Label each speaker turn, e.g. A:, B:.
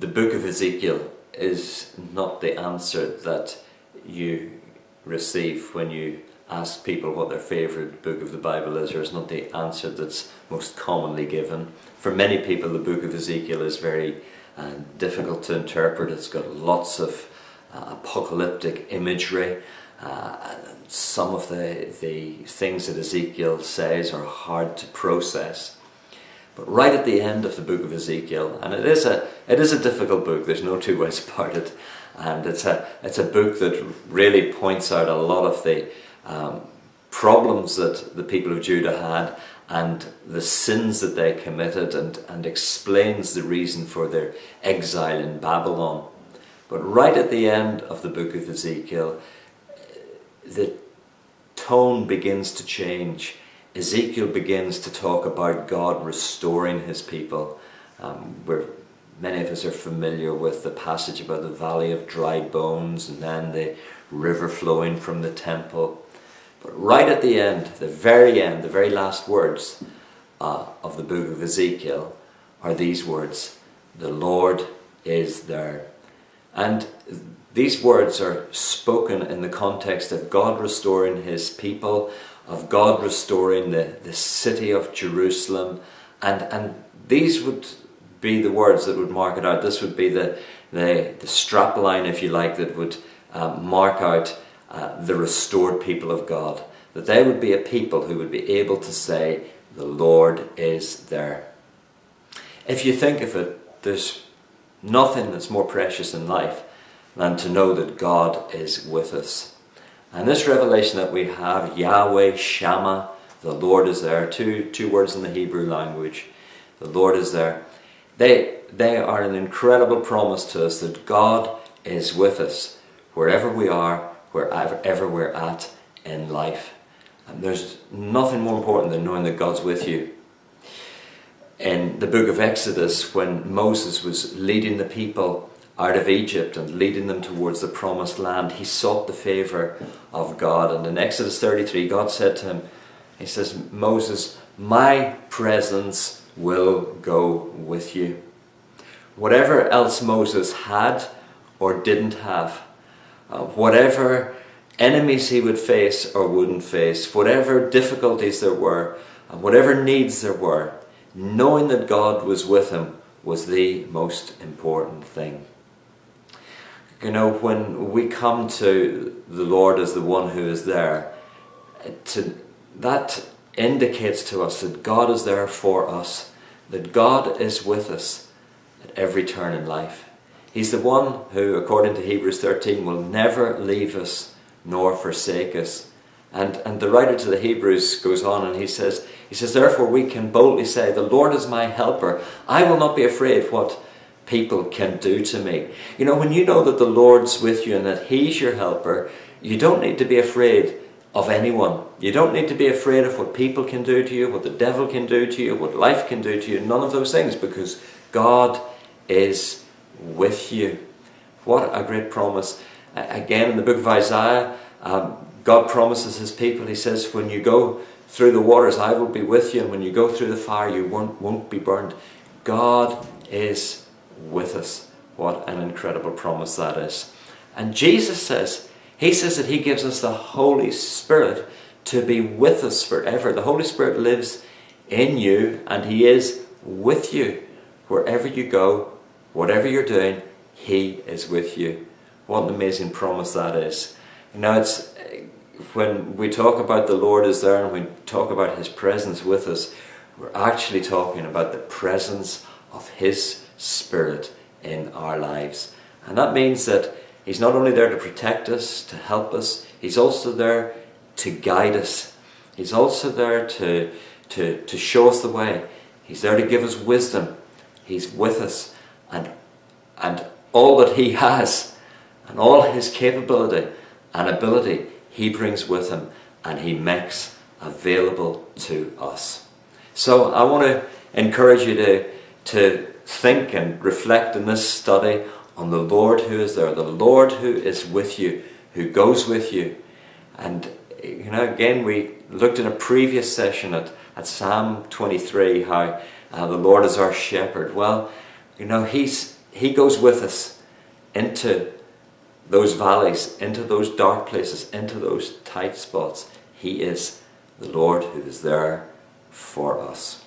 A: the book of Ezekiel is not the answer that you receive when you ask people what their favourite book of the Bible is, or it's not the answer that's most commonly given. For many people, the book of Ezekiel is very difficult to interpret. It's got lots of apocalyptic imagery. Some of the things that Ezekiel says are hard to process. But right at the end of the book of Ezekiel, and it is a difficult book, there's no two ways about it, and it's a book that really points out a lot of the problems that the people of Judah had and the sins that they committed, and explains the reason for their exile in Babylon. But right at the end of the book of Ezekiel, the tone begins to change. Ezekiel begins to talk about God restoring his people. Many of us are familiar with the passage about the valley of dry bones and then the river flowing from the temple. But right at the end, the very last words of the book of Ezekiel are these words: "The Lord is there." And these words are spoken in the context of God restoring his people, of God restoring the city of Jerusalem, and these would be the words that would mark it out. This would be the strap line, if you like, that would mark out the restored people of God. That they would be a people who would be able to say, "The Lord is there." If you think of it, there's nothing that's more precious in life than to know that God is with us. And this revelation that we have, Yahweh Shammah, the Lord is there, two words in the Hebrew language, the Lord is there, they are an incredible promise to us that God is with us wherever we are, wherever we're at in life. And there's nothing more important than knowing that God's with you. In the book of Exodus, when Moses was leading the people out of Egypt and leading them towards the promised land, he sought the favour of God. And in Exodus 33, God said to him, he says, "Moses, my presence will go with you." Whatever else Moses had or didn't have, whatever enemies he would face or wouldn't face, whatever difficulties there were, whatever needs there were, knowing that God was with him was the most important thing. You know, when we come to the Lord as the one who is there, that indicates to us that God is there for us, that God is with us at every turn in life. He's the one who, according to Hebrews 13, will never leave us nor forsake us. And the writer to the Hebrews goes on and he says, "Therefore we can boldly say, 'The Lord is my helper. I will not be afraid what people can do to me.'" You know, when you know that the Lord's with you and that he's your helper, you don't need to be afraid of anyone. You don't need to be afraid of what people can do to you, what the devil can do to you, what life can do to you. None of those things, because God is with you. What a great promise. Again, in the book of Isaiah, God promises his people, he says, "When you go through the waters, I will be with you, and when you go through the fire, you won't be burned." God is with us. What an incredible promise that is. And Jesus says, he says that he gives us the Holy Spirit to be with us forever. The Holy Spirit lives in you, and he is with you. Wherever you go, whatever you're doing, he is with you. What an amazing promise that is. Now, it's when we talk about the Lord is there and we talk about his presence with us, we're actually talking about the presence of his Spirit in our lives. And that means that he's not only there to protect us, to help us, he's also there to guide us. He's also there to show us the way. He's there to give us wisdom. He's with us, and all that he has and all his capability and ability he brings with him, and he makes available to us. So I want to encourage you to think and reflect in this study on the Lord who is there, the Lord who is with you, who goes with you. And you know, again, we looked in a previous session at Psalm 23 how the Lord is our shepherd. Well, you know, he's He goes with us into those valleys, into those dark places, into those tight spots. He is the Lord who is there for us.